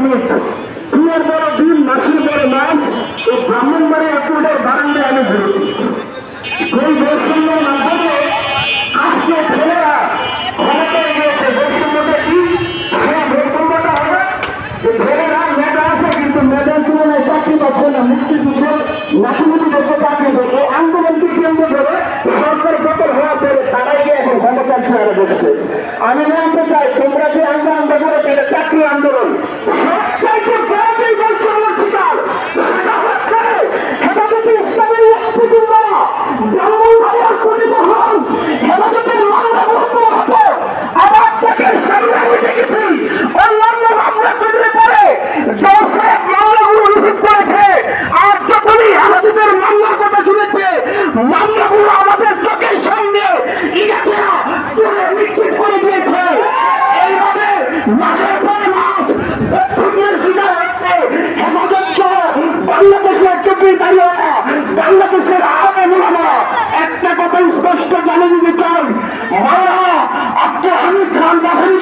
শ্রমিক, বিয়ের বড় দিন, মাসের বড় মাস, এই ব্রাহ্মণবাড়ি এয়ারপোর্টের বারান্দায় আমি ঘুরেছি। ওই বৈষম্যের মাধ্যমে আজকে ছেলেরা ক্ষমতায় গিয়েছে। বৈষম্যটা কি? সেই বৈষম্যটা হবে যে ছেলেরা মেধা আছে কিন্তু মেধার তুলনায় চাকরি পাচ্ছে না। মুক্তিযুদ্ধ নাতিমুতি দেখে চাকরি দেবে। এই আন্দোলনকে কেন্দ্র করে সরকার গতর হওয়ার পরে তারাই গিয়ে এখন ক্ষমতার চেয়ারে বসছে। আমি জানতে চাই, তোমরা যে আন্দোলন করেছে এটা চাকরি আন্দোলন, সবচাইতে বড় যে বৈষম্য শিকার সেটা হচ্ছে হেফাজতে ইসলামের নেতৃবৃন্দ ব্রাহ্মণবাড়িয়ার পরিবহন হেফাজতের মামলা করতে হতো। আমার চোখের সামনে আমি দেখেছি অন্যান্য মামলা করলে পরে দশে মামলাগুলো রিসিভ করেছে, আর যখনই হেফাজতের মামলার কথা শুনেছে মামলাগুলো আমাদের চোখের সামনে ইরাকেরা তুলে নিশ্চিত করে দিয়েছে। এইভাবে মাসের পর মাস দক্ষিণের শিকার হচ্ছে হেফাজত সহ বাংলাদেশের চোখের দাঁড়িয়ে বাংলাদেশের আওয়ামী ওলামা একটা কথা স্পষ্ট জানিয়ে দিতে চাই, মাওলানা আব্দুল হামিদ খান বাহারি